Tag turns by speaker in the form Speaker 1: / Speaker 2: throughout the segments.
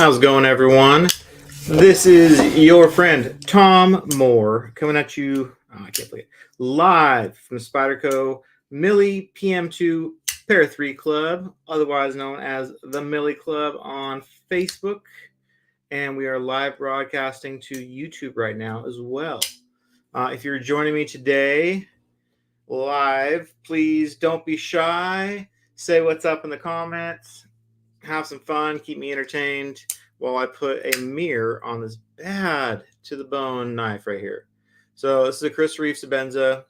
Speaker 1: How's it going, everyone? This is your friend Tom Moore coming at you. I can't believe it. Live from the Spyderco Millie PM2 Pair 3 Club, otherwise known as the Millie Club on Facebook. And we are live broadcasting to YouTube right now as well. If you're joining me today live, please don't be shy. Say what's up in the comments. Have some fun. Keep me entertained while I put a mirror on this bad to the bone knife right here. So this is a Chris Reeve Sebenza,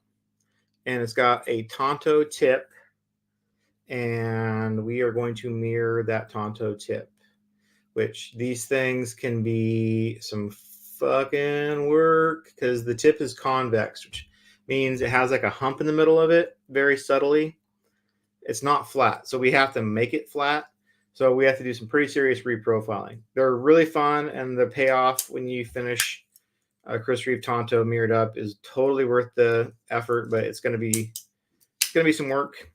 Speaker 1: and it's got a Tanto tip, and we are going to mirror that Tanto tip, which these things can be some fucking work because the tip is convex, which means it has like a hump in the middle of it very subtly. It's not flat, so we have to make it flat. So we have to do some pretty serious reprofiling. They're really fun, and the payoff when you finish a Chris Reeve Tanto mirrored up is totally worth the effort, but it's going to be some work.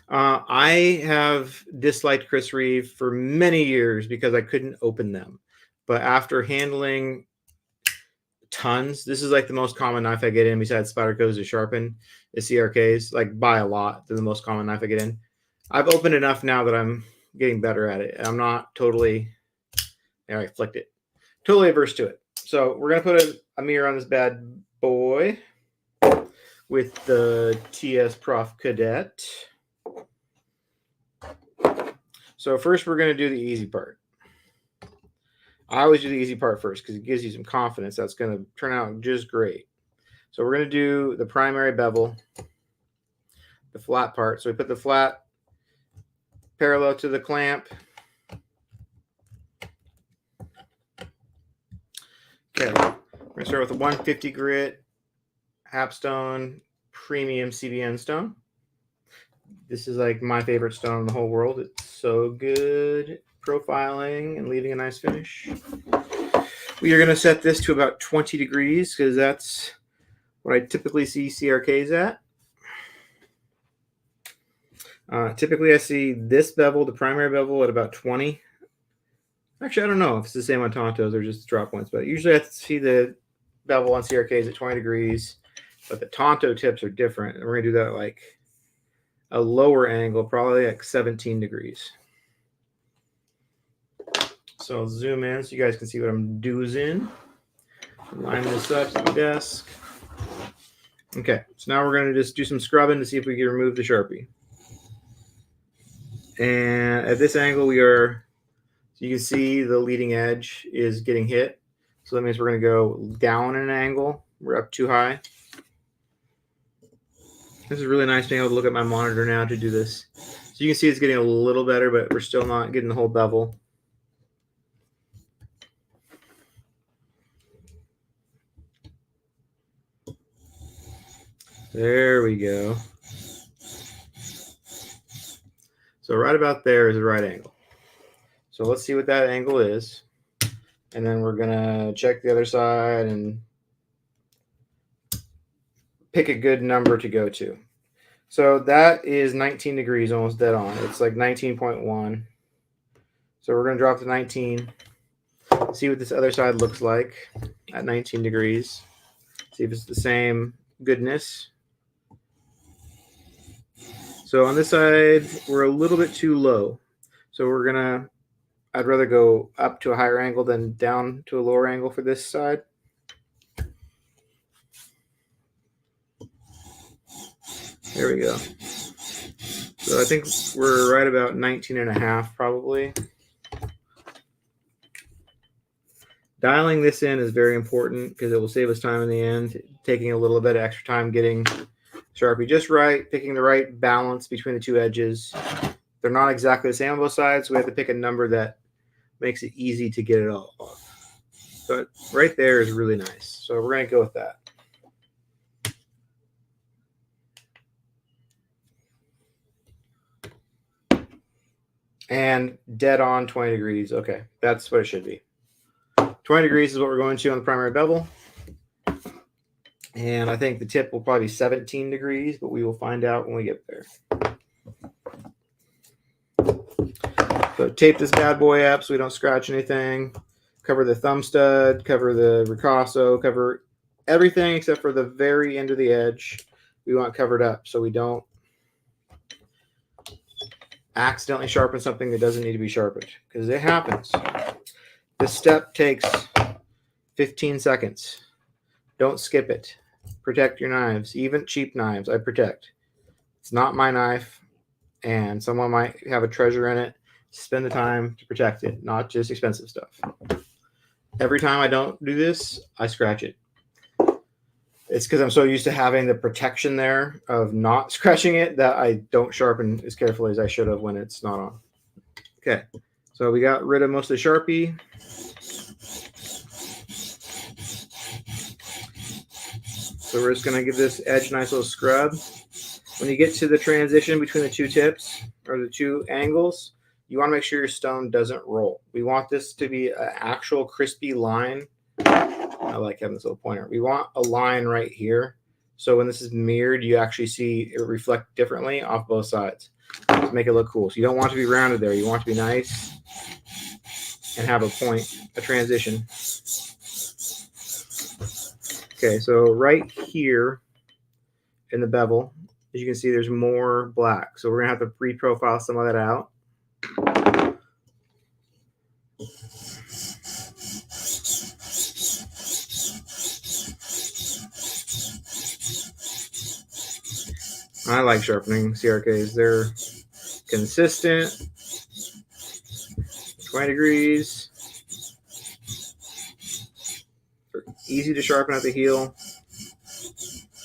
Speaker 1: I have disliked Chris Reeve for many years because I couldn't open them. But after handling tons, this is like the most common knife I get in besides Spyderco's to sharpen, is CRK's, like by a lot. They're the most common knife I get in. I've opened enough now that I'm getting better at it. I'm not totally, I flicked it, totally averse to it. So we're going to put a mirror on this bad boy with the TSProf Kadet. So first we're going to do the easy part. I always do the easy part first because it gives you some confidence that's going to turn out just great. So we're going to do the primary bevel, the flat part. So we put the flat parallel to the clamp. Okay, we're going to start with a 150 grit Hapstone premium CBN stone. This is like my favorite stone in the whole world. It's so good profiling and leaving a nice finish. We are going to set this to about 20 degrees because that's what I typically see CRKs at. Typically, I see this bevel, the primary bevel, at about 20. Actually, I don't know if it's the same on Tantos or just drop points, but usually I see the bevel on CRKs at 20 degrees, but the Tanto tips are different. And we're going to do that like a lower angle, probably like 17 degrees. So I'll zoom in so you guys can see what I'm doing. Line this up to the desk. Okay, so now we're going to just do some scrubbing to see if we can remove the Sharpie. And at this angle, we are, so you can see the leading edge is getting hit. So that means we're going to go down in an angle. We're up too high. This is really nice being able to look at my monitor now to do this. So you can see it's getting a little better, but we're still not getting the whole bevel. There we go. So right about there is the right angle. So let's see what that angle is. And then we're going to check the other side and pick a good number to go to. So that is 19 degrees, almost dead on. It's like 19.1. So we're going to drop to 19. See what this other side looks like at 19 degrees. See if it's the same goodness. So on this side, we're a little bit too low. So we're going to, I'd rather go up to a higher angle than down to a lower angle for this side. There we go. So I think we're right about 19 and a half probably. Dialing this in is very important because it will save us time in the end, taking a little bit of extra time getting Sharpie just right, picking the right balance between the two edges. They're not exactly the same on both sides, so we have to pick a number that makes it easy to get it all off. But right there is really nice. So we're going to go with that. And dead on 20 degrees. Okay, that's what it should be. 20 degrees is what we're going to on the primary bevel. And I think the tip will probably be 17 degrees, but we will find out when we get there. Put So tape this bad boy up so we don't scratch anything. Cover the thumb stud, cover the ricasso, cover everything except for the very end of the edge. We want covered up so we don't accidentally sharpen something that doesn't need to be sharpened, because it happens. This step takes 15 seconds. Don't skip it. Protect your knives, even cheap knives. I protect. It's not my knife, and someone might have a treasure in it. Spend the time to protect it, not just expensive stuff. Every time I don't do this, I scratch it. It's because I'm so used to having the protection there of not scratching it that I don't sharpen as carefully as I should have when it's not on. Okay, so we got rid of most of the Sharpie. So we're just going to give this edge a nice little scrub. When you get to the transition between the two tips or the two angles, you want to make sure your stone doesn't roll. We want this to be an actual crispy line. I like having this little pointer. We want a line right here. So when this is mirrored, you actually see it reflect differently off both sides to make it look cool. So you don't want it to be rounded there. You want it to be nice and have a point, a transition. Okay, so right here in the bevel, as you can see, there's more black. So we're going to have to pre-profile some of that out. I like sharpening CRKs. They're consistent, 20 degrees. They're easy to sharpen at the heel.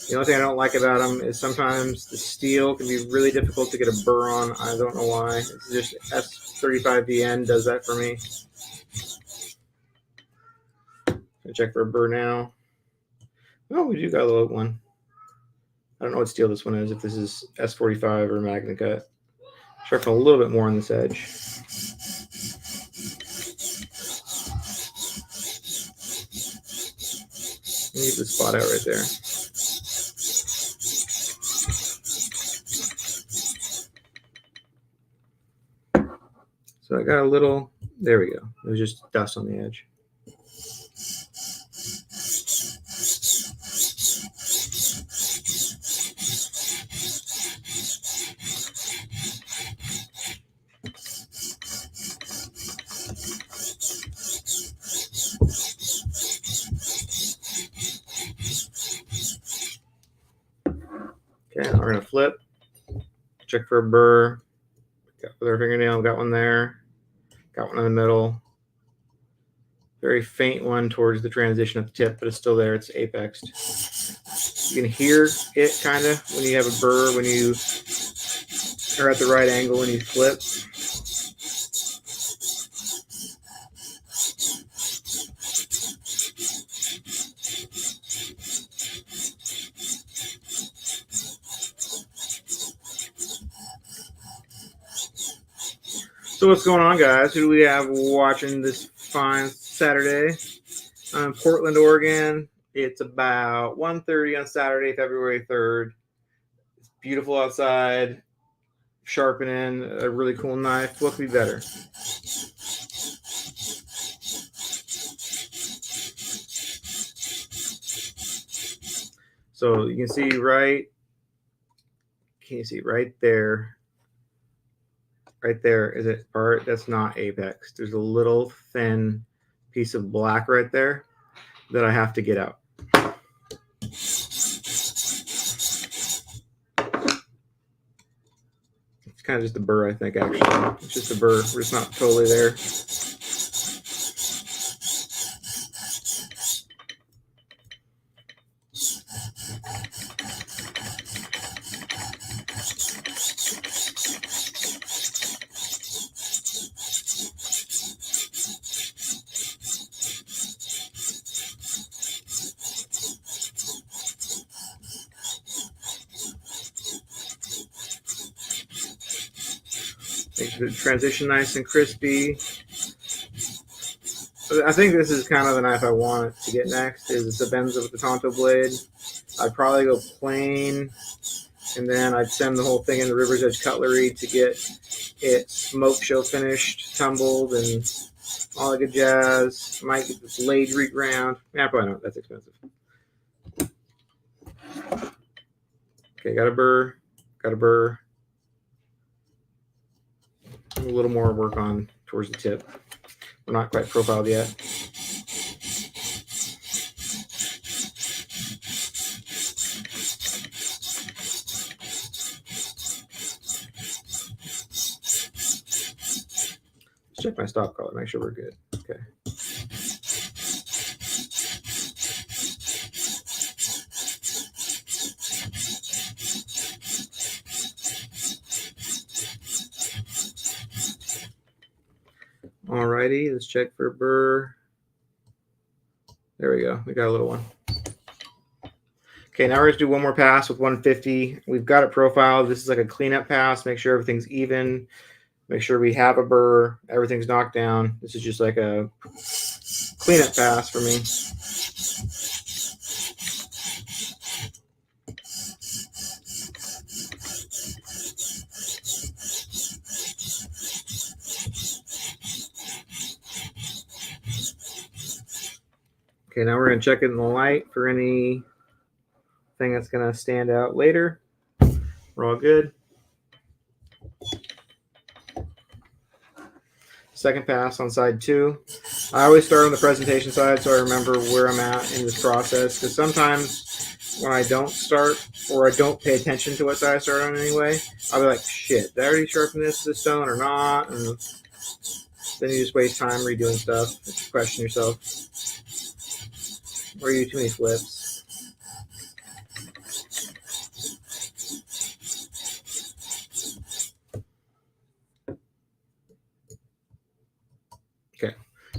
Speaker 1: The only thing I don't like about them is sometimes the steel can be really difficult to get a burr on. I don't know why. It's just S35VN does that for me. I'll check for a burr now. Oh, we do got a little one. I don't know what steel this one is, if this is S45 or Magna Cut. Sharpen a little bit more on this edge. Leave the spot out right there. So I got a little, there we go. It was just dust on the edge. Okay, now we're going to flip, check for a burr. Got with our fingernail, got one there, got one in the middle. Very faint one towards the transition at the tip, but it's still there. It's apexed. You can hear it kind of when you have a burr, when you are at the right angle when you flip. So what's going on, guys? Who do we have watching this fine Saturday? I'm in Portland, Oregon. It's about 1:30 on Saturday, February 3rd. It's beautiful outside. Sharpening a really cool knife. What could be better? So you can see right there. Right there is a part that's not apex. There's a little thin piece of black right there that I have to get out. It's kind of just a burr, I think, actually. It's just a burr. We're just not totally there. Make the transition nice and crispy. I think this is kind of the knife I want to get next. Is the Sebenza with the Tanto blade. I'd probably go plain And then I'd send the whole thing in the River's Edge cutlery to get it smoke show finished, tumbled, and all that good jazz. Might get the blade reground. Yeah, probably not. That's expensive. Okay, got a burr. Got a burr. A little more work on towards the tip. We're not quite profiled yet. Let's check my stop color, make sure we're good. Okay. Alrighty, let's check for burr. There we go. We got a little one. Okay, now we're going to do one more pass with 150. We've got it profiled. This is like a cleanup pass. Make sure everything's even. Make sure we have a burr. Everything's knocked down. This is just like a cleanup pass for me. Okay, now we're going to check it in the light for anything that's going to stand out later. We're all good. Second pass on side 2. I always start on the presentation side so I remember where I'm at in this process, because sometimes when I don't start or I don't pay attention to what side I start on anyway, I'll be like, shit, did I already sharpen this stone or not? And then you just waste time redoing stuff. You question yourself. Or you do too many flips. Okay,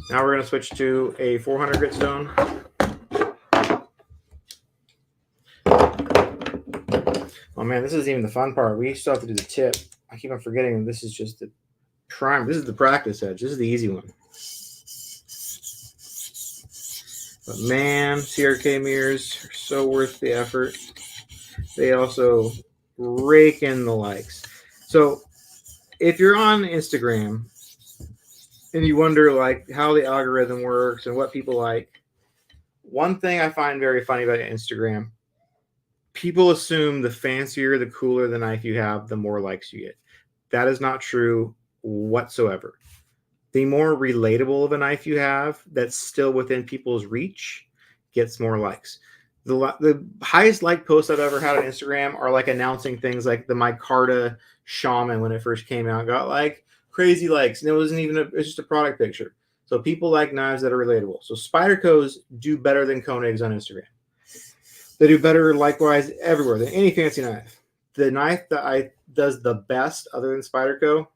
Speaker 1: now we're going to switch to a 400 grit stone. Oh man, this isn't even the fun part. We still have to do the tip. I keep on forgetting this is just the prime. This is the practice edge. This is the easy one. But man, CRK mirrors are so worth the effort. They also rake in the likes. So if you're on Instagram and you wonder like how the algorithm works and what people like, one thing I find very funny about Instagram, people assume the fancier, the cooler the knife you have, the more likes you get. That is not true whatsoever. The more relatable of a knife you have that's still within people's reach gets more likes. The highest like posts I've ever had on Instagram are like announcing things like the micarta shaman when it first came out got like crazy likes, and it wasn't even it's just a product picture. So people like knives that are relatable. So Spydercos do better than Koenigs on Instagram. They do better likewise everywhere than any fancy knife. The knife that does the best other than Spyderco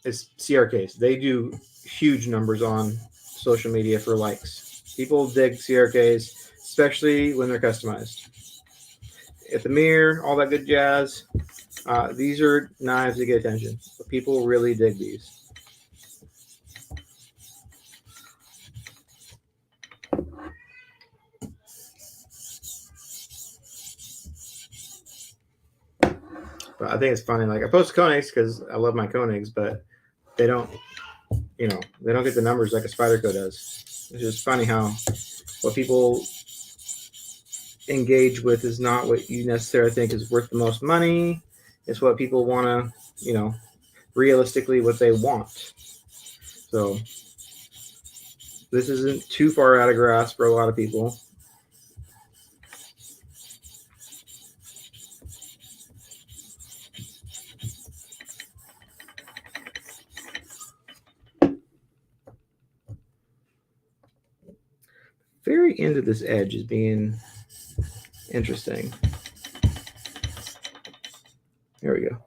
Speaker 1: is CRKs. They do huge numbers on social media for likes. People dig CRKs, especially when they're customized. At the mirror, all that good jazz. These are knives that get attention. But people really dig these. But I think it's funny. Like I post Koenigs because I love my Koenigs, but they don't, they don't get the numbers like a Spyderco does. It's just funny how what people engage with is not what you necessarily think is worth the most money. It's what people want to, realistically what they want. So this isn't too far out of grasp for a lot of people. Very end of this edge is being interesting. There we go.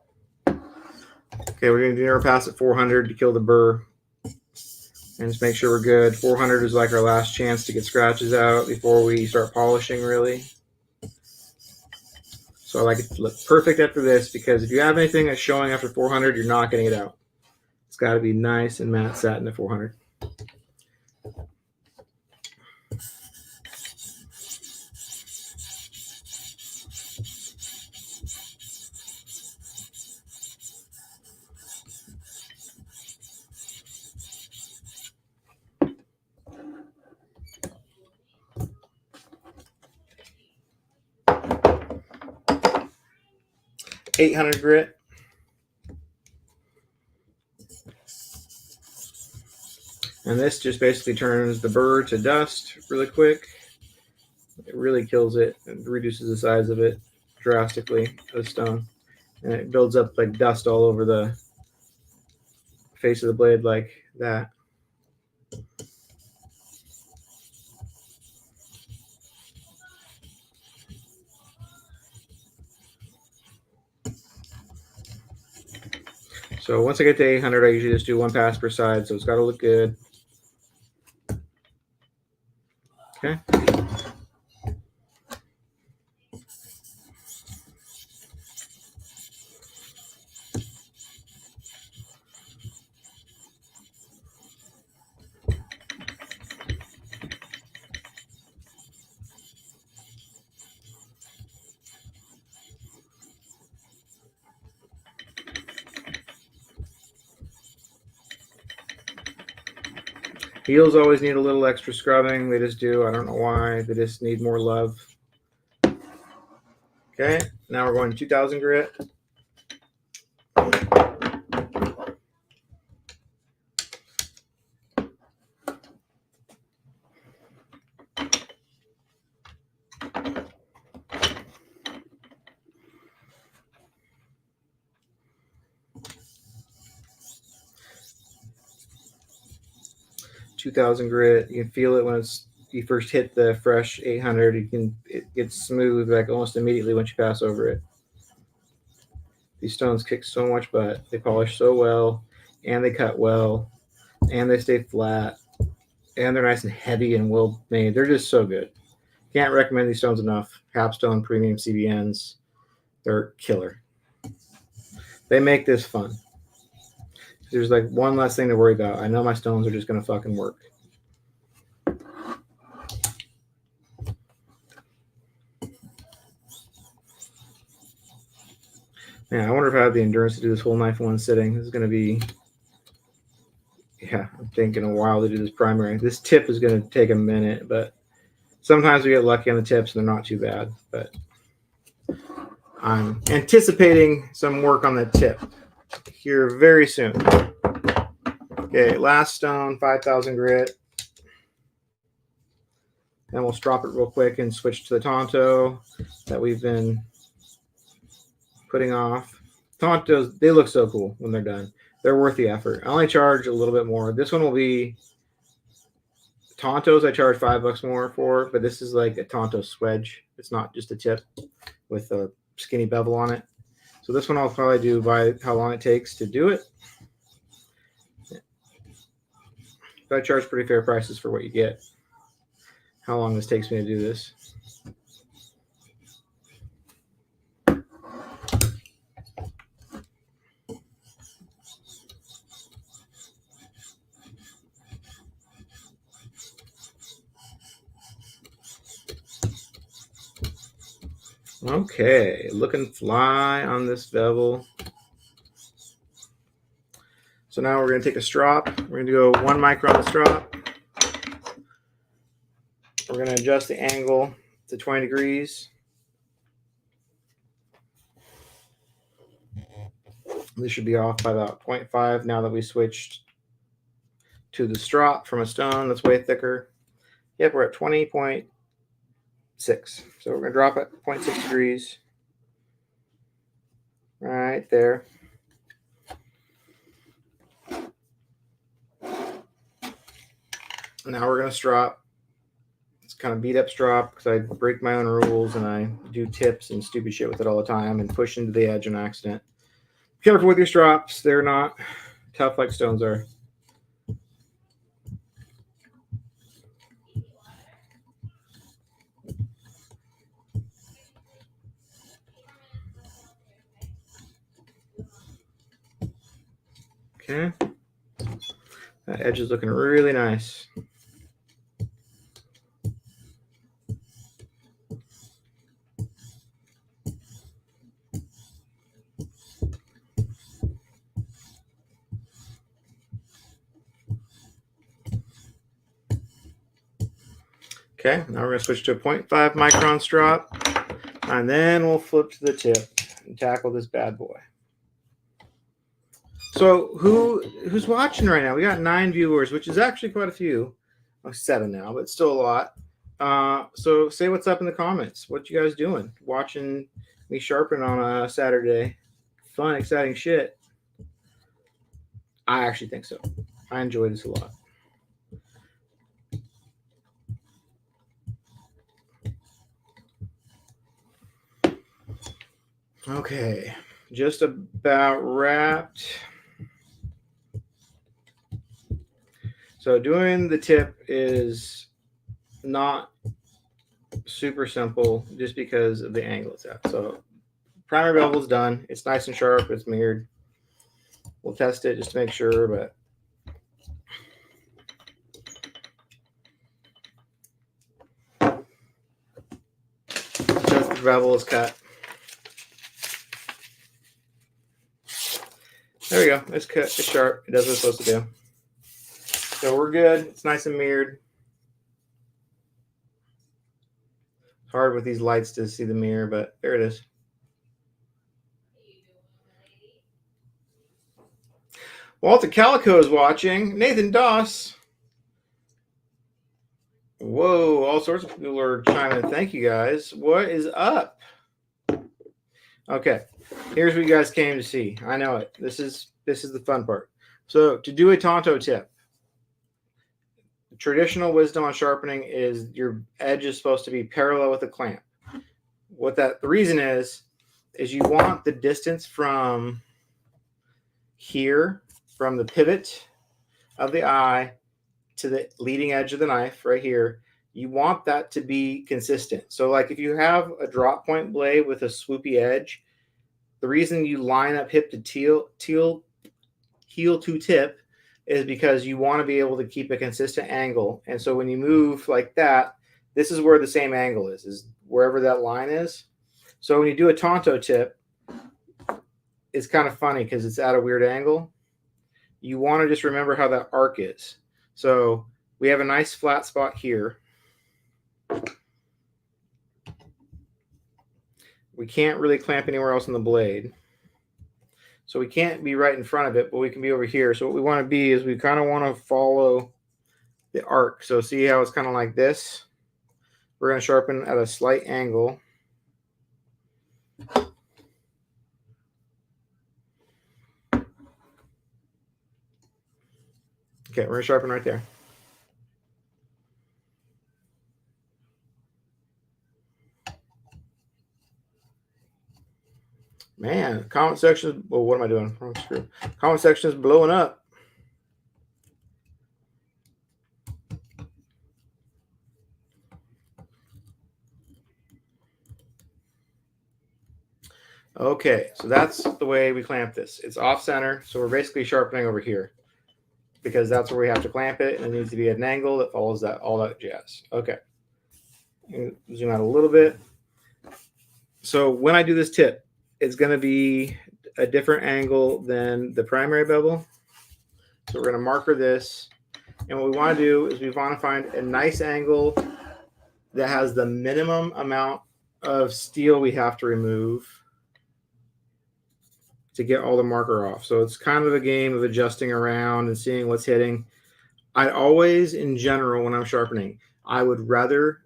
Speaker 1: Okay, we're going to do our pass at 400 to kill the burr. And just make sure we're good. 400 is like our last chance to get scratches out before we start polishing, really. So I like it to look perfect after this, because if you have anything that's showing after 400, you're not getting it out. It's got to be nice and matte satin at 400. 800 grit. And this just basically turns the burr to dust really quick. It really kills it and reduces the size of it drastically, the stone. And it builds up like dust all over the face of the blade like that. So once I get to 800, I usually just do one pass per side, so it's got to look good. Okay. Heels always need a little extra scrubbing. They just do. I don't know why. They just need more love. Okay, now we're going 2000 grit. You can feel it when you first hit the fresh 800. It gets smooth like almost immediately once you pass over it. These stones kick so much butt. They polish so well, and they cut well, and they stay flat, and they're nice and heavy and well made. They're just so good. Can't recommend these stones enough. Capstone Premium CBNs, they're killer. They make this fun. There's like one less thing to worry about. I know my stones are just going to fucking work. Man, I wonder if I have the endurance to do this whole knife in one sitting. This is going to be, yeah, I'm thinking a while to do this primary. This tip is going to take a minute, but sometimes we get lucky on the tips and they're not too bad. But I'm anticipating some work on the tip here very soon. Okay, last stone, 5000 grit. Then we'll strop it real quick and switch to the Tanto that we've been putting off. Tantos, they look so cool when they're done. They're worth the effort. I only charge a little bit more. This one will be Tantos I charge $5 more for, but this is like a Tanto swedge. It's not just a tip with a skinny bevel on it. So this one I'll probably do by how long it takes to do it. But I charge pretty fair prices for what you get. How long this takes me to do this. Okay, looking fly on this bevel. So now we're going to take a strop. We're going to go 1 micron strop. We're going to adjust the angle to 20 degrees. This should be off by about 0.5 now that we switched to the strop from a stone that's way thicker. Yep, we're at 20.6. So we're going to drop it 0.6 degrees. Right there. Now we're going to strop. It's kind of beat up strop because I break my own rules and I do tips and stupid shit with it all the time and push into the edge on accident. Be careful with your strops. They're not tough like stones are. Okay. That edge is looking really nice. Okay, now we're going to switch to a 0.5 micron strop, and then we'll flip to the tip. and tackle this bad boy. So who's watching right now? We got 9 viewers, which is actually quite a few. Oh, 7 now, but still a lot. So say what's up in the comments. What you guys doing? Watching me sharpen on a Saturday. Fun, exciting shit. I actually think so. I enjoy this a lot. Okay, just about wrapped. So doing the tip is not super simple just because of the angle it's at. So primer bevel's done. It's nice and sharp. It's mirrored. We'll test it just to make sure, but just the bevel is cut. There we go. It's cut. It's sharp. It does what it's supposed to do. So we're good. It's nice and mirrored. It's hard with these lights to see the mirror, but there it is. Walter Calico is watching. Nathan Doss. Whoa, all sorts of people are chiming in. Thank you guys. What is up? Okay, here's what you guys came to see. I know it. This is the fun part. So to do a Tanto tip, traditional wisdom on sharpening is your edge is supposed to be parallel with the clamp. The reason is you want the distance from here, from the pivot of the eye to the leading edge of the knife right here. You want that to be consistent. So like if you have a drop point blade with a swoopy edge, the reason you line up hip to heel to tip is because you want to be able to keep a consistent angle. And so when you move like that, this is where the same angle is wherever that line is. So when you do a Tanto tip, it's kind of funny because it's at a weird angle. You want to just remember how that arc is. So we have a nice flat spot here. We can't really clamp anywhere else on the blade. So we can't be right in front of it, but we can be over here. So what we want to be is we kind of want to follow the arc. So see how it's kind of like this? We're going to sharpen at a slight angle. Okay, we're going to sharpen right there. Man, comment section. Well, what am I doing? Wrong screw. Comment section is blowing up. Okay, so that's the way we clamp this. It's off center, so we're basically sharpening over here because that's where we have to clamp it, and it needs to be at an angle that follows that all that jazz. Okay, zoom out a little bit. So when I do this tip, it's going to be a different angle than the primary bevel. So we're going to marker this, and what we want to do is we want to find a nice angle that has the minimum amount of steel we have to remove to get all the marker off. So it's kind of a game of adjusting around and seeing what's hitting. I always, in general, when I'm sharpening, I would rather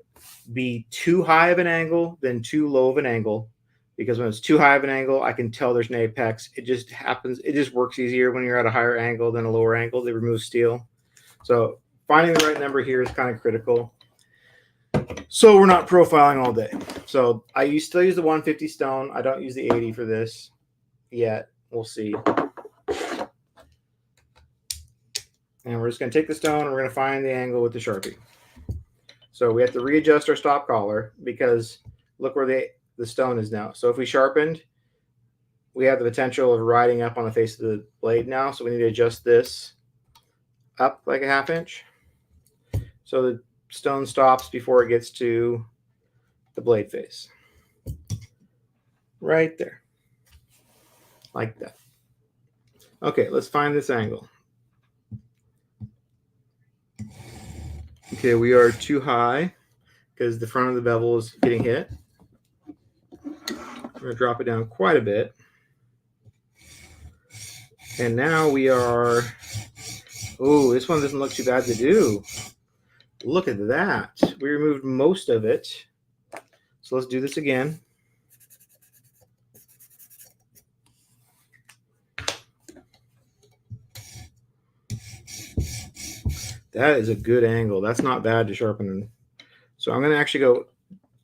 Speaker 1: be too high of an angle than too low of an angle, because when it's too high of an angle, I can tell there's an apex. It just happens. It just works easier when you're at a higher angle than a lower angle to remove steel. So finding the right number here is kind of critical. So we're not profiling all day. So I still use the 150 stone. I don't use the 80 for this yet. We'll see. And we're just going to take the stone and we're going to find the angle with the Sharpie. So we have to readjust our stop collar because look where the stone is now. So if we sharpened, we have the potential of riding up on the face of the blade now. So we need to adjust this up like a ½ inch. So the stone stops before it gets to the blade face. Right there. Like that. Okay, let's find this angle. Okay, we are too high because the front of the bevel is getting hit. I'm going to drop it down quite a bit. And now we are, oh, this one doesn't look too bad to do. Look at that. We removed most of it. So let's do this again. That is a good angle. That's not bad to sharpen. So I'm going to actually go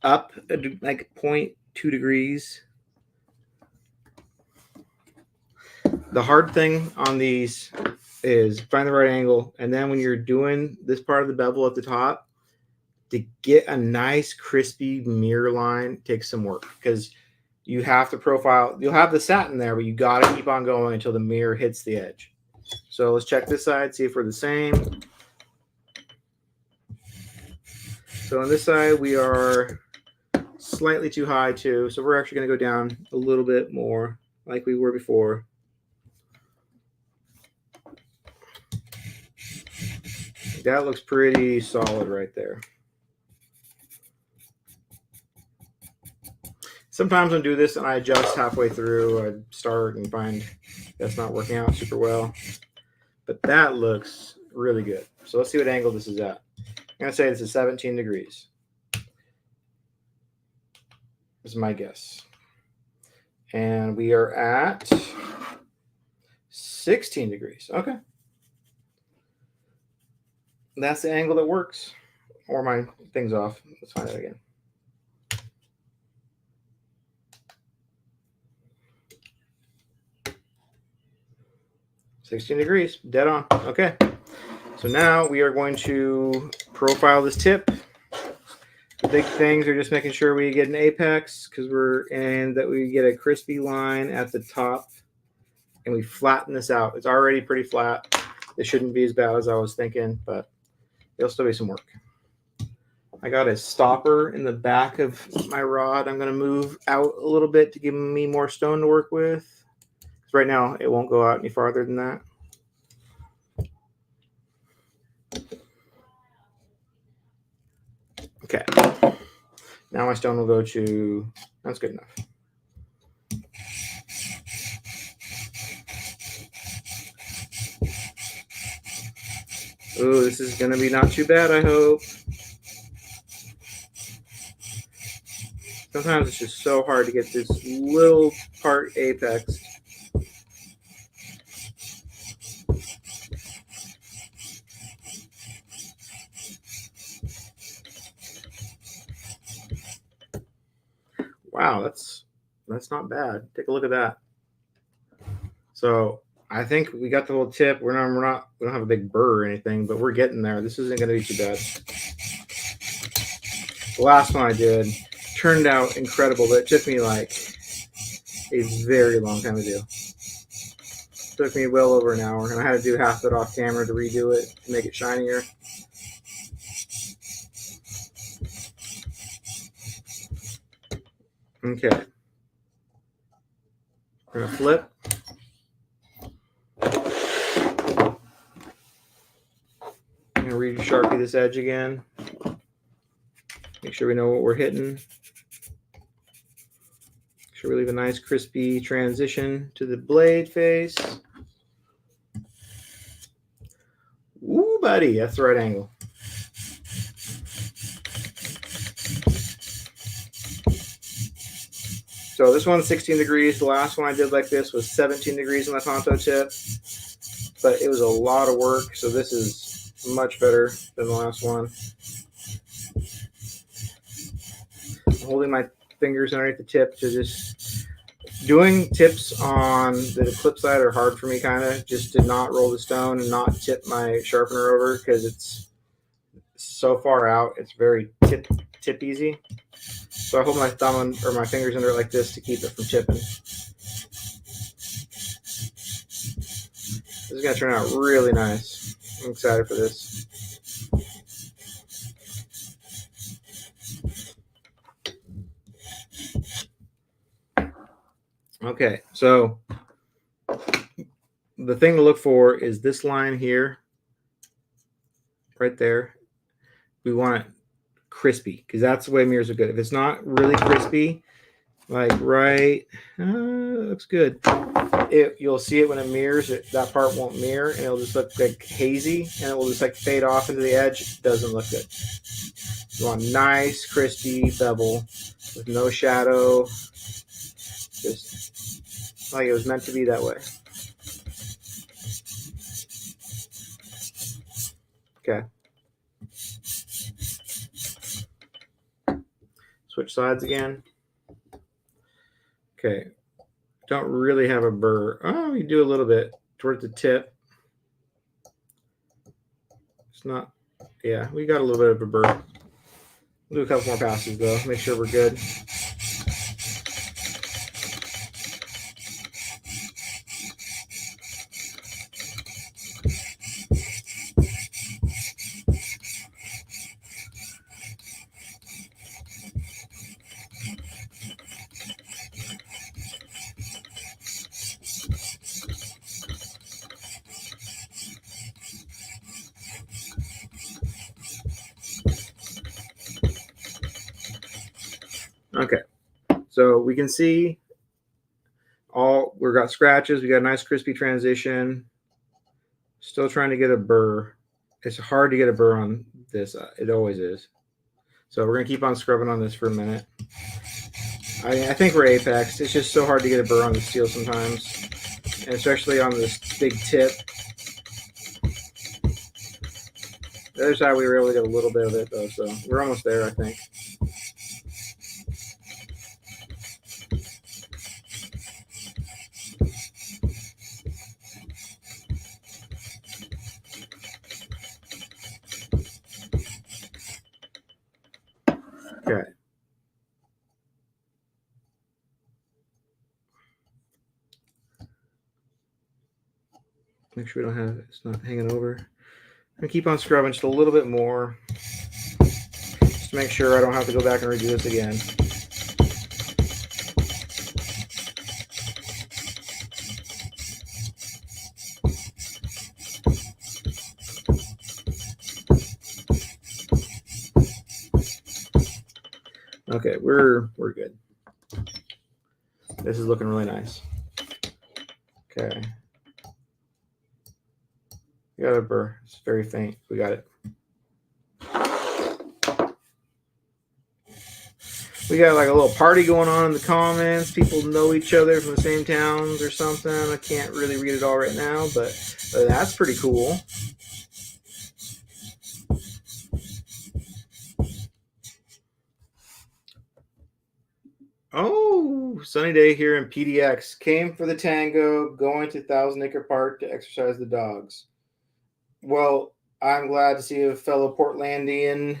Speaker 1: up like 0.2 degrees. The hard thing on these is find the right angle, and then when you're doing this part of the bevel at the top, to get a nice crispy mirror line takes some work, because you have to profile. You'll have the satin there, but you got to keep on going until the mirror hits the edge. So let's check this side, see if we're the same. So on this side, we are slightly too high too. So we're actually going to go down a little bit more like we were before. That looks pretty solid right there. Sometimes I do this and I adjust halfway through. I start and find that's not working out super well. But that looks really good. So let's see what angle this is at. I'm going to say this is 17 degrees. This is my guess. And we are at 16 degrees. Okay. That's the angle that works. Or my thing's off. Let's find it again. $16 degrees, dead on. Okay. So now we are going to profile this tip. The big things are just making sure we get an apex, that we get a crispy line at the top, and we flatten this out. It's already pretty flat. It shouldn't be as bad as I was thinking, but it'll still be some work. I got a stopper in the back of my rod. I'm going to move out a little bit to give me more stone to work with. Right now, it won't go out any farther than that. Okay. Now my stone will go to, that's good enough. Ooh, this is going to be not too bad, I hope. Sometimes it's just so hard to get this little part apex. Wow, that's not bad. Take a look at that. So I think we got the whole tip. We don't have a big burr or anything, but we're getting there. This isn't going to be too bad. The last one I did turned out incredible, but it took me like a very long time to do. It took me well over an hour, and I had to do half of it off camera to redo it to make it shinier. Okay. We're going to flip. I'm going to re-sharpie this edge again. Make sure we know what we're hitting. Make sure we leave a nice crispy transition to the blade face. Ooh, buddy, that's the right angle. So this one's 16 degrees. The last one I did like this was 17 degrees on the Tanto tip, but it was a lot of work. So this is much better than the last one. I'm holding my fingers underneath the tip to just, doing tips on the clip side are hard for me, kind of, just to not roll the stone and not tip my sharpener over, because it's so far out. It's very tip easy. So I hold my thumb or my fingers under it like this to keep it from tipping. This is going to turn out really nice. I'm excited for this. Okay, so the thing to look for is this line here, right there. We want it crispy, because that's the way mirrors are good. If it's not really crispy, like right. Looks good. You'll see it when it mirrors. That part won't mirror, and it'll just look like hazy, and it will just like fade off into the edge. It doesn't look good. You want nice, crispy bevel with no shadow, just like it was meant to be that way. Okay. Switch sides again. Okay. Don't really have a burr. Oh, you do a little bit towards the tip. It's not, yeah, we got a little bit of a burr. We'll do a couple more passes though, make sure we're good. Okay, so we can see we've got scratches. We got a nice crispy transition. Still trying to get a burr. It's hard to get a burr on this. It always is. So we're gonna keep on scrubbing on this for a minute. I think we're apex. It's just so hard to get a burr on the steel sometimes, and especially on this big tip. The other side we were able to get a little bit of it though, so we're almost there, I think. Okay. Make sure we don't have it's not hanging over. I'm gonna keep on scrubbing just a little bit more, just to make sure I don't have to go back and redo this again. Okay, we're good. This is looking really nice. Okay. We got a burr. It's very faint. We got it. We got like a little party going on in the comments. People know each other from the same towns or something. I can't really read it all right now, but that's pretty cool. Oh, sunny day here in PDX. Came for the tango, going to Thousand Acre Park to exercise the dogs. Well, I'm glad to see a fellow Portlandian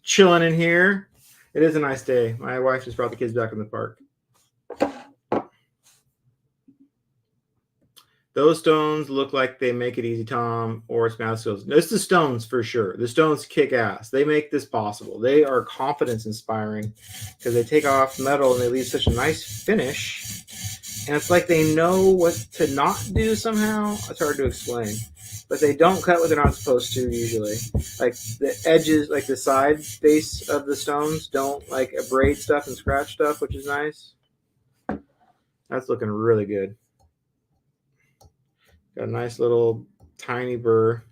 Speaker 1: chilling in here. It is a nice day. My wife just brought the kids back in the park. Those stones look like they make it easy, Tom, or it's math skills. No, it's the stones for sure. The stones kick ass. They make this possible. They are confidence inspiring because they take off metal and they leave such a nice finish. And it's like they know what to not do somehow. It's hard to explain. But they don't cut what they're not supposed to usually. Like the edges, like the side base of the stones don't like abrade stuff and scratch stuff, which is nice. That's looking really good. Got a nice little tiny burr.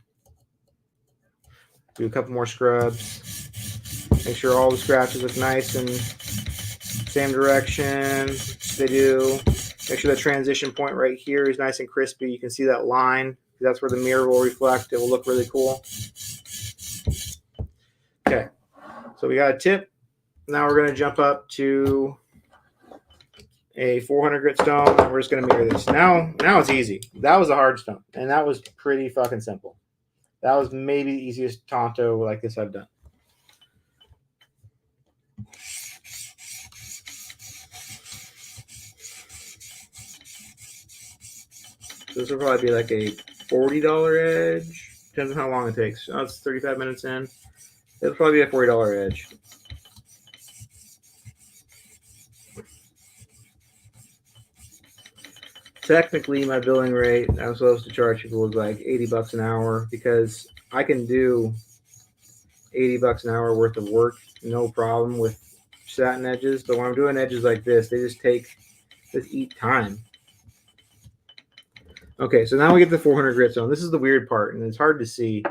Speaker 1: Do a couple more scrubs. Make sure all the scratches look nice and same direction. They do. Make sure the transition point right here is nice and crispy. You can see that line. That's where the mirror will reflect. It will look really cool. Okay, so we got a tip. Now we're going to jump up to a 400 grit stone, and we're just going to mirror this. Now it's easy. That was a hard stone, and that was pretty fucking simple. That was maybe the easiest Tanto like this I've done. So this will probably be like a $40 edge. Depends on how long it takes. Oh, it's 35 minutes in. It'll probably be a $40 edge. Technically, my billing rate I'm supposed to charge people is like $80 an hour because I can do $80 an hour worth of work, no problem with satin edges, but when I'm doing edges like this, they just eat time. Okay, so now we get the 400 grit zone. This is the weird part, and it's hard to see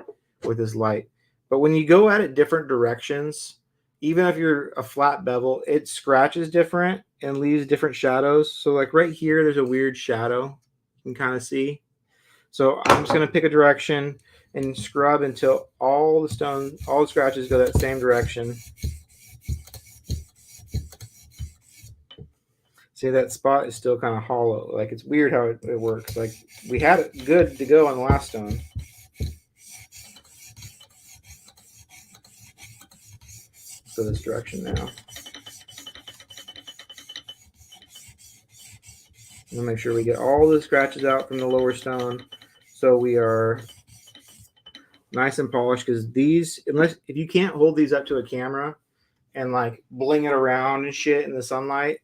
Speaker 1: with this light. But when you go at it different directions, even if you're a flat bevel, it scratches different and leaves different shadows. So like right here, there's a weird shadow you can kind of see. So I'm just going to pick a direction and scrub until all the scratches go that same direction. See, that spot is still kind of hollow. Like, it's weird how it works. Like, we had it good to go on the last stone. So this direction now. We'll make sure we get all the scratches out from the lower stone, so we are nice and polished. Because these, if you can't hold these up to a camera and like bling it around and shit in the sunlight,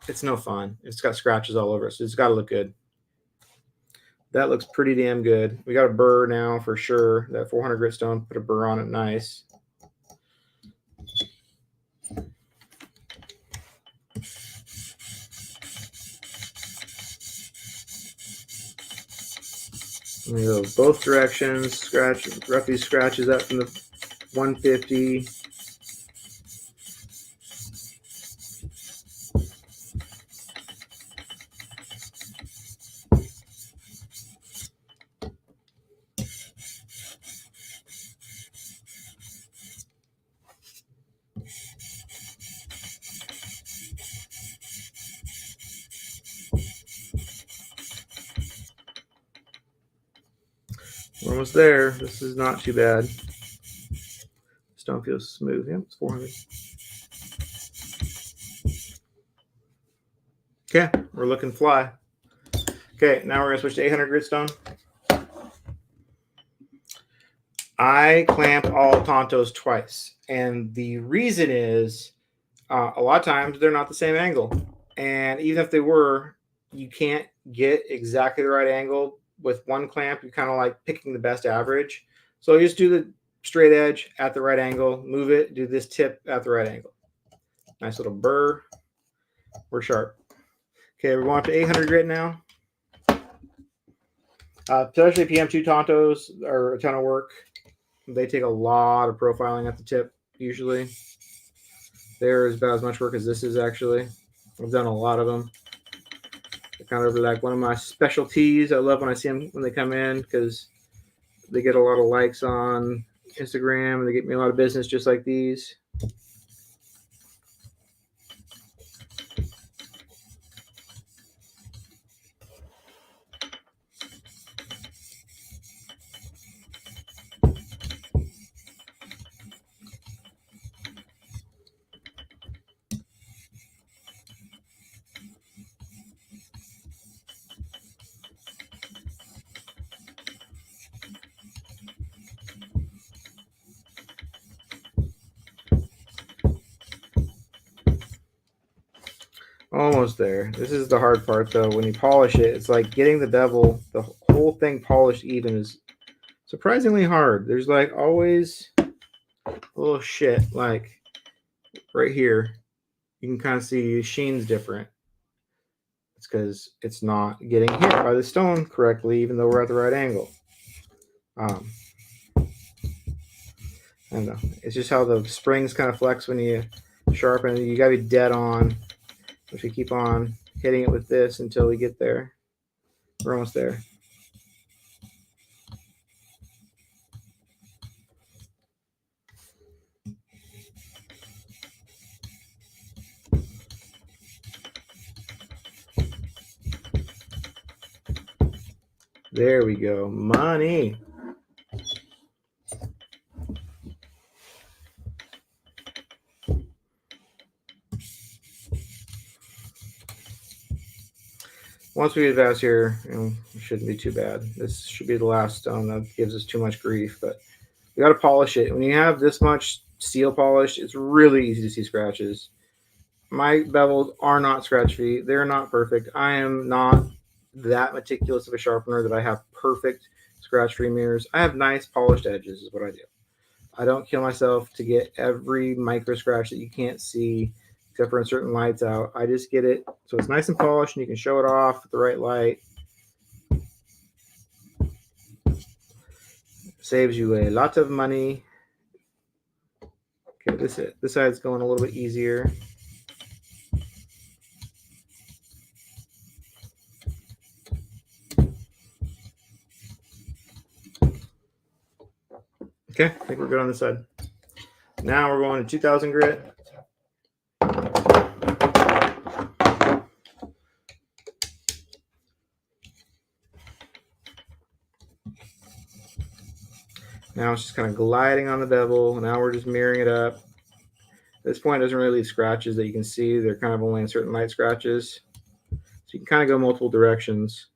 Speaker 1: it's no fun. It's got scratches all over it, so it's got to look good. That looks pretty damn good. We got a burr now for sure. That 400 grit stone, put a burr on it, nice. We go both directions, rough these scratches up from the 150. We're almost there. This is not too bad. Stone feels smooth. Yep, it's 400. Okay, we're looking fly. Okay, now we're going to switch to 800 grit stone. I clamp all Tantos twice. And the reason is a lot of times they're not the same angle. And even if they were, you can't get exactly the right angle. With one clamp, you're kind of like picking the best average. So you just do the straight edge at the right angle, move it, do this tip at the right angle. Nice little burr. We're sharp. Okay, we're going up to 800 grit now. Especially PM2 Tantos are a ton of work. They take a lot of profiling at the tip, usually. They're about as much work as this is, actually. I've done a lot of them. They're kind of like one of my specialties. I love when I see them when they come in because they get a lot of likes on Instagram and they get me a lot of business just like these. Almost there. This is the hard part, though. When you polish it, it's like getting the bevel, the whole thing polished even is surprisingly hard. There's like always a little shit, like right here. You can kind of see the sheen's different. It's because it's not getting hit by the stone correctly, even though we're at the right angle. I don't know. It's just how the springs kind of flex when you sharpen. You gotta be dead on. If we keep on hitting it with this until we get there, we're almost there. There we go. Money. Once we advance here, it shouldn't be too bad. This should be the last stone that gives us too much grief, but we got to polish it. When you have this much steel polish, it's really easy to see scratches. My bevels are not scratch-free. They're not perfect. I am not that meticulous of a sharpener that I have perfect scratch-free mirrors. I have nice polished edges is what I do. I don't kill myself to get every micro scratch that you can't see, except for in certain lights out. I just get it so it's nice and polished and you can show it off with the right light. Saves you a lot of money. Okay, this side's going a little bit easier. Okay, I think we're good on this side. Now we're going to 2000 grit. Now it's just kind of gliding on the bevel. Now we're just mirroring it up. At this point, it doesn't really leave scratches that you can see. They're kind of only in certain light scratches. So you can kind of go multiple directions.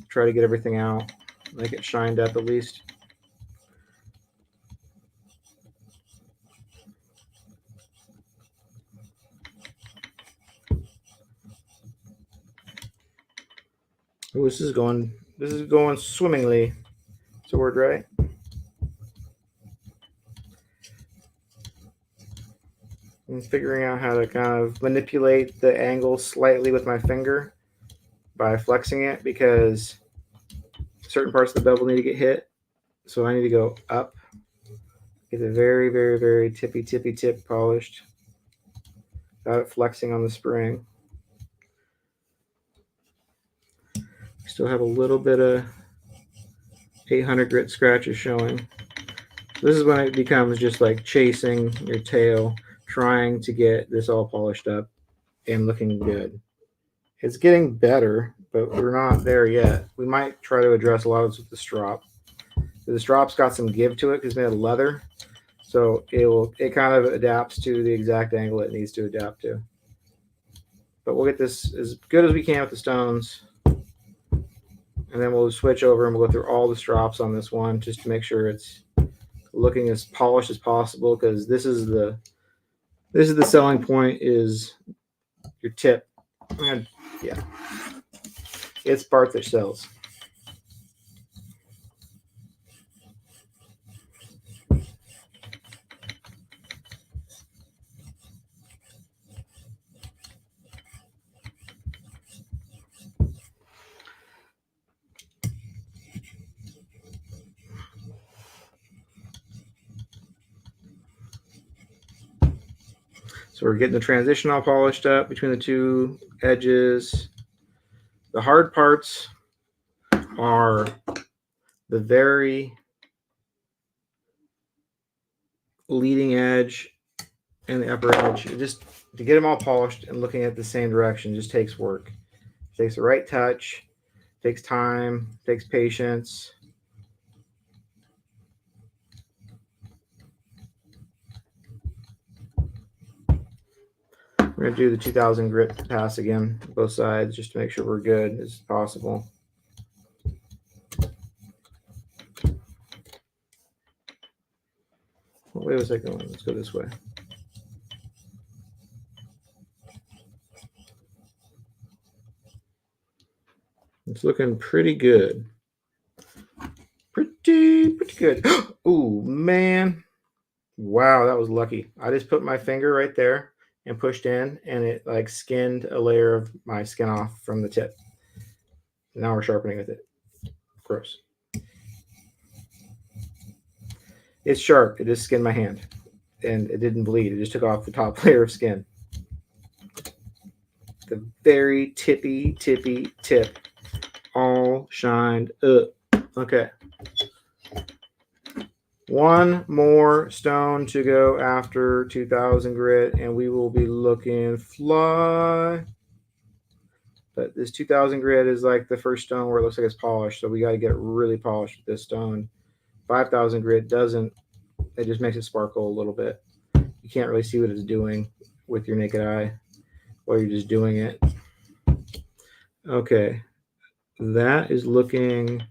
Speaker 1: Try to get everything out. Make it shined up at least. Oh, this is going swimmingly. That's a word, right? I'm figuring out how to kind of manipulate the angle slightly with my finger by flexing it, because certain parts of the bevel need to get hit. So I need to go up, get it very, very, very tippy tip polished without it flexing on the spring. Still have a little bit of 800 grit scratches showing. This is when it becomes just like chasing your tail, trying to get this all polished up and looking good. It's getting better, but we're not there yet. We might try to address a lot of this with the strop. The strop's got some give to it because it's made of leather, so it kind of adapts to the exact angle it needs to adapt to. But we'll get this as good as we can with the stones, and then we'll switch over and we'll go through all the strops on this one just to make sure it's looking as polished as possible, because this is the selling point, is your tip. And yeah, it's part that sells. So we're getting the transition all polished up between the two edges. The hard parts are the very leading edge and the upper edge. Just to get them all polished and looking at the same direction just takes work. It takes the right touch, takes time, takes patience. We're going to do the 2000 grit pass again, both sides, just to make sure we're good as possible. What way was that going? Let's go this way. It's looking pretty good. Pretty good. Oh, man. Wow, that was lucky. I just put my finger right there and pushed in, and it like skinned a layer of my skin off from the tip. Now we're sharpening with it. Gross. It's sharp. It just skinned my hand, and it didn't bleed. It just took off the top layer of skin. The very tippy tip all shined up. Okay. One more stone to go after 2000 grit, and we will be looking fly. But this 2000 grit is like the first stone where it looks like it's polished, so we got to get it really polished with this stone. 5000 grit doesn't. It just makes it sparkle a little bit. You can't really see what it's doing with your naked eye while you're just doing it. Okay. That is looking.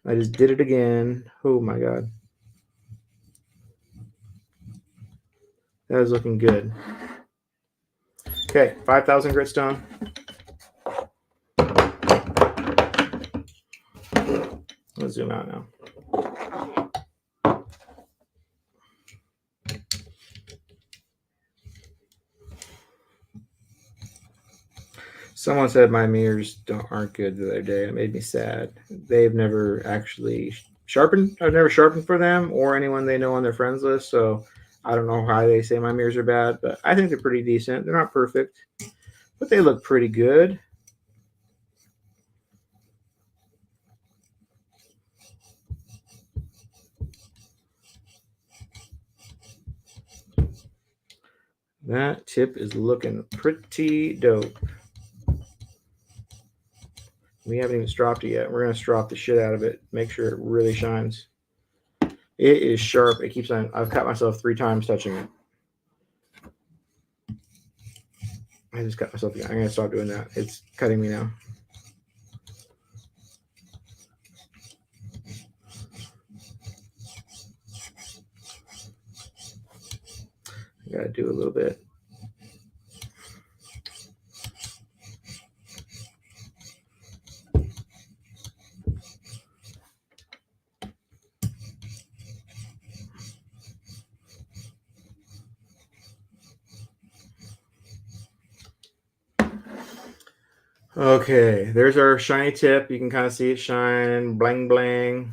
Speaker 1: I just did it again. Oh my God. That is looking good. Okay, 5000 grit stone. Let's zoom out now. Someone said my mirrors aren't good the other day. It made me sad. They've never actually sharpened. I've never sharpened for them or anyone they know on their friends list. So I don't know why they say my mirrors are bad, but I think they're pretty decent. They're not perfect, but they look pretty good. That tip is looking pretty dope. We haven't even stropped it yet. We're going to strop the shit out of it. Make sure it really shines. It is sharp. It keeps on. I've cut myself 3 times touching it. I just cut myself again. I'm going to stop doing that. It's cutting me now. I got to do a little bit. Okay, there's our shiny tip. You can kind of see it shine, bling bling.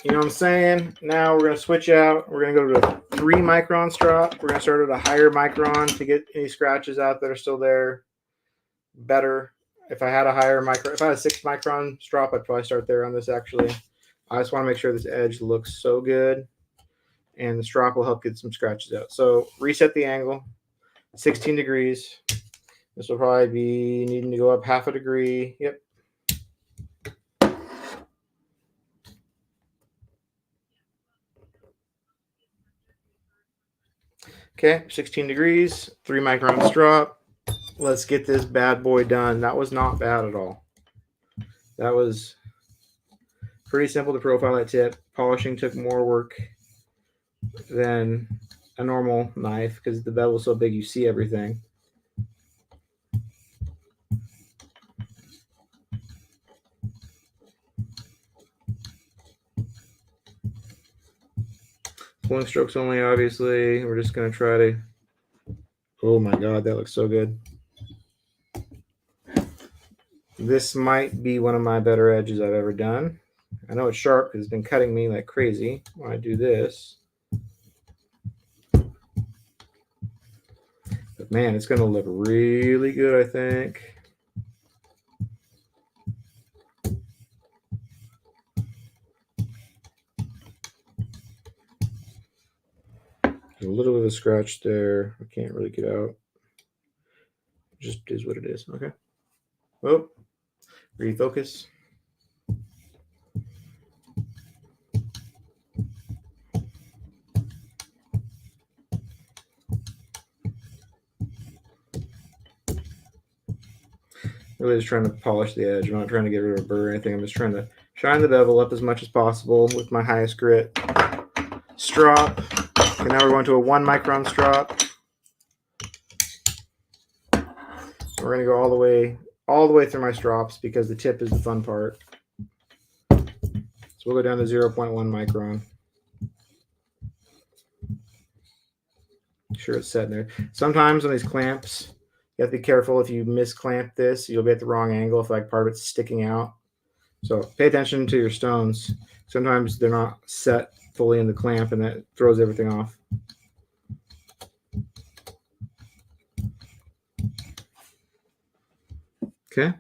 Speaker 1: You know what I'm saying? Now we're going to switch out. We're going to go to a 3 micron strop. We're going to start at a higher micron to get any scratches out that are still there. Better. If I had a higher micron, if I had a 6 micron strop, I'd probably start there on this actually. I just want to make sure this edge looks so good, and the strop will help get some scratches out. So reset the angle, 16 degrees. This will probably be needing to go up 1/2 degree. Yep. Okay, 16 degrees, 3 micron strop. Let's get this bad boy done. That was not bad at all. That was pretty simple to profile that tip. Polishing took more work than a normal knife because the bevel's so big you see everything. Pulling strokes only, obviously. We're just going to try to... Oh my god, that looks so good. This might be one of my better edges I've ever done. I know it's sharp because it's been cutting me like crazy when I do this. But man, it's going to look really good, I think. There's a little bit of a scratch there. I can't really get out. It just is what it is. Okay. Oh, refocus. Really just trying to polish the edge. I'm not trying to get rid of a burr or anything. I'm just trying to shine the bevel up as much as possible with my highest grit strop. And now we're going to a 1 micron strop. We're going to go all the way through my strops because the tip is the fun part. So we'll go down to 0.1 micron. Make sure it's set in there. Sometimes on these clamps, you have to be careful. If you misclamp this, you'll be at the wrong angle if like part of it's sticking out. So pay attention to your stones. Sometimes they're not set fully in the clamp and that throws everything off. Okay.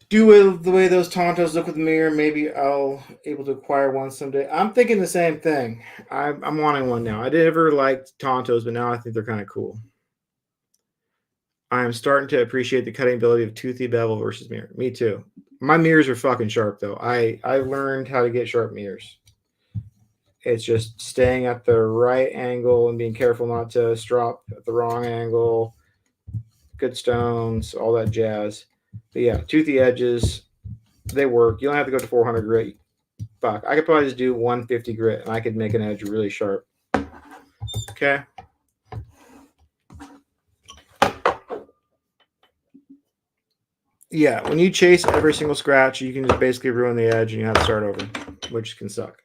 Speaker 1: Do the way those Tantos look with the mirror. Maybe I'll able to acquire one someday. I'm thinking the same thing. I'm wanting one now. I never liked Tantos, but now I think they're kind of cool. I'm starting to appreciate the cutting ability of toothy bevel versus mirror. Me too. My mirrors are fucking sharp though. I learned how to get sharp mirrors. It's just staying at the right angle and being careful not to strop at the wrong angle. Good stones, all that jazz. But yeah, toothy edges, they work. You don't have to go to 400 grit. Fuck, I could probably just do 150 grit and I could make an edge really sharp. Okay. Yeah, when you chase every single scratch, you can just basically ruin the edge and you have to start over, which can suck.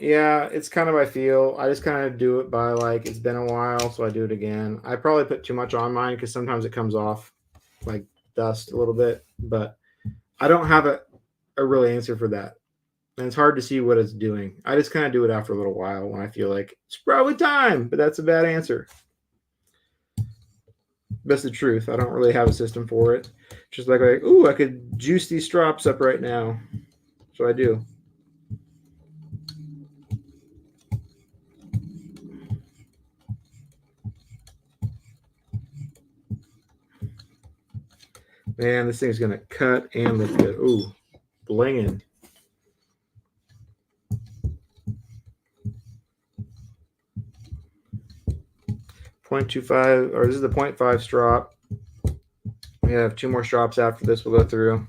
Speaker 1: Yeah, it's kind of by feel. I just kind of do it by like, it's been a while, so I do it again. I probably put too much on mine because sometimes it comes off like dust a little bit, but I don't have a real answer for that. And it's hard to see what it's doing. I just kind of do it after a little while when I feel like it's probably time, but that's a bad answer. That's the truth. I don't really have a system for it. Just like, ooh, I could juice these strops up right now. So I do. Man, this thing's gonna cut and look good. Ooh, blinging. 0.25, or this is the 0.5 strop. We have 2 more strops after this we'll go through.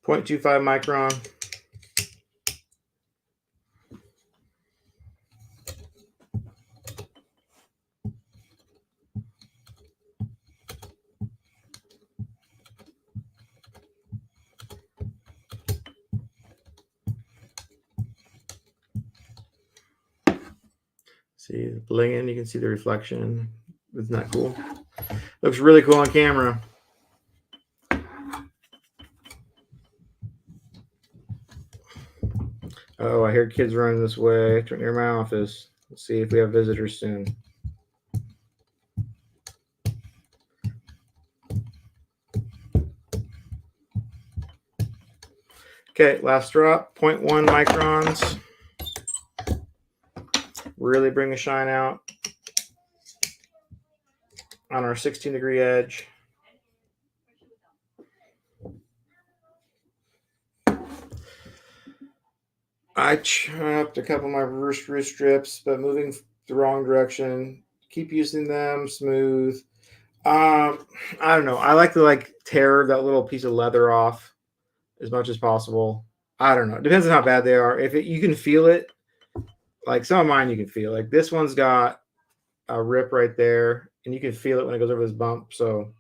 Speaker 1: .25 micron. See the blinging, you can see the reflection. Isn't that cool? Looks really cool on camera. Oh, I hear kids running this way. Near my office. Let's see if we have visitors soon. Okay, last drop, 0.1 microns. Really bring the shine out on our 16-degree edge. I chopped a couple of my reverse wrist strips, but moving the wrong direction. Keep using them smooth. I don't know. I like to tear that little piece of leather off as much as possible. I don't know. It depends on how bad they are. If you can feel it, like some of mine, you can feel. Like this one's got a rip right there, and you can feel it when it goes over this bump. So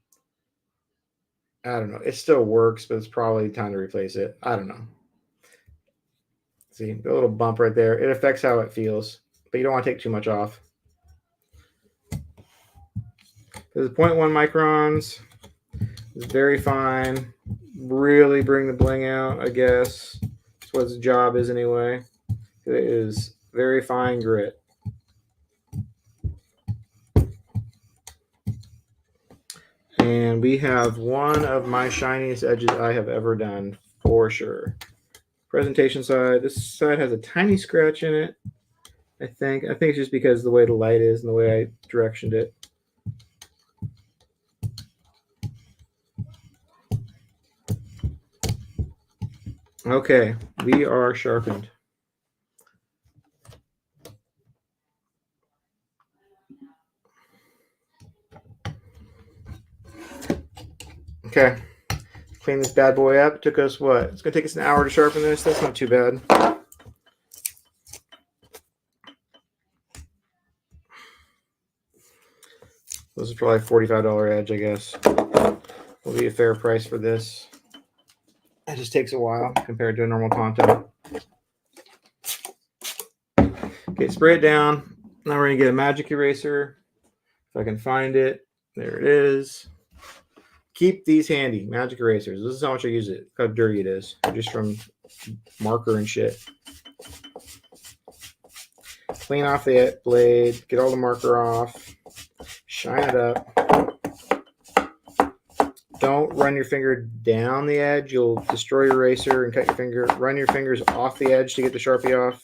Speaker 1: I don't know. It still works, but it's probably time to replace it. I don't know. See the little bump right there. It affects how it feels, but you don't want to take too much off. This is 0.1 microns. It's very fine. Really bring the bling out, I guess. That's what its job is anyway. It is very fine grit. And we have one of my shiniest edges I have ever done, for sure. Presentation side. This side has a tiny scratch in it, I think. I think it's just because of the way the light is and the way I directioned it. Okay, we are sharpened. Okay, clean this bad boy up. It took us what? It's gonna take us an hour to sharpen this. That's not too bad. This is probably a $45 edge, I guess. Will be a fair price for this. It just takes a while compared to a normal Tanto. Okay, spray it down. Now we're gonna get a magic eraser. If I can find it. There it is. Keep these handy, magic erasers. This is how much I use it. Look how dirty it is. Just from marker and shit. Clean off the blade. Get all the marker off. Shine it up. Don't run your finger down the edge. You'll destroy your eraser and cut your finger. Run your fingers off the edge to get the Sharpie off.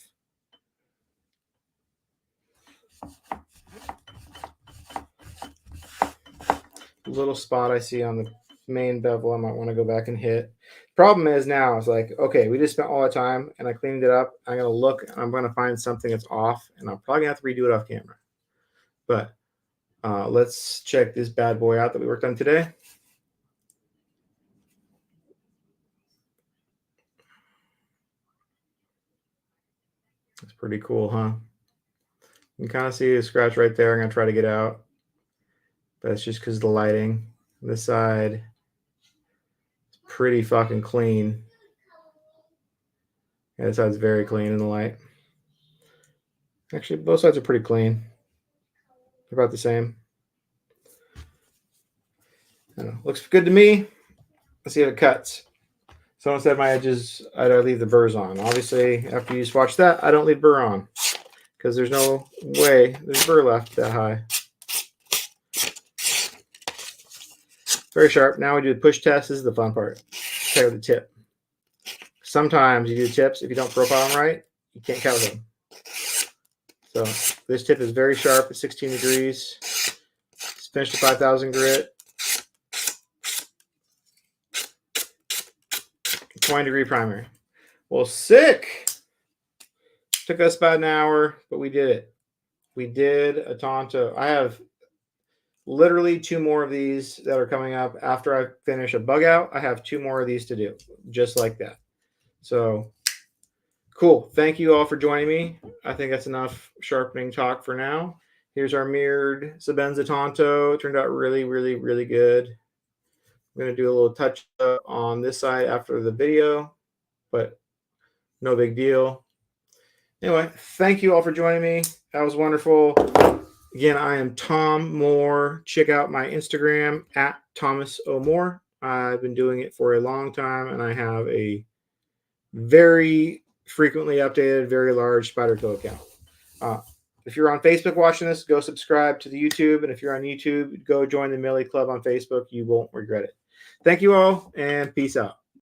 Speaker 1: Little spot I see on the main bevel I might want to go back and hit. Problem is now it's like, okay, we just spent all the time and I cleaned it up. I'm gonna look and I'm gonna find something that's off, and I'm probably gonna have to redo it off camera. But let's check this bad boy out that we worked on today. Pretty cool, huh? You can kind of see a scratch right there. I'm going to try to get out. But it's just because of the lighting. This side is pretty fucking clean. Yeah, this side's very clean in the light. Actually, both sides are pretty clean. They're about the same. I don't know. Looks good to me. Let's see if it cuts. Someone said my edges, I'd leave the burrs on. Obviously, after you just watch that, I don't leave burr on. Because there's no way there's burr left that high. Very sharp. Now we do the push test. This is the fun part. Check out the tip. Sometimes you do tips. If you don't profile them right, you can't cut them. So this tip is very sharp at 16 degrees. It's finished at 5,000 grit. 20-degree primer. Well, sick. Took us about an hour, but we did it. We did a Tanto. I have literally 2 more of these that are coming up after I finish a bug out. I have 2 more of these to do, just like that. So cool. Thank you all for joining me. I think that's enough sharpening talk for now. Here's our mirrored Sebenza Tanto. It turned out really, really, really good. I'm going to do a little touch up on this side after the video, but no big deal. Anyway, thank you all for joining me. That was wonderful. Again, I am Tom Moore. Check out my Instagram at Thomas O. Moore. I've been doing it for a long time, and I have a very frequently updated, very large Spyderco account. If you're on Facebook watching this, go subscribe to the YouTube. And if you're on YouTube, go join the Millie Club on Facebook. You won't regret it. Thank you all, and peace out.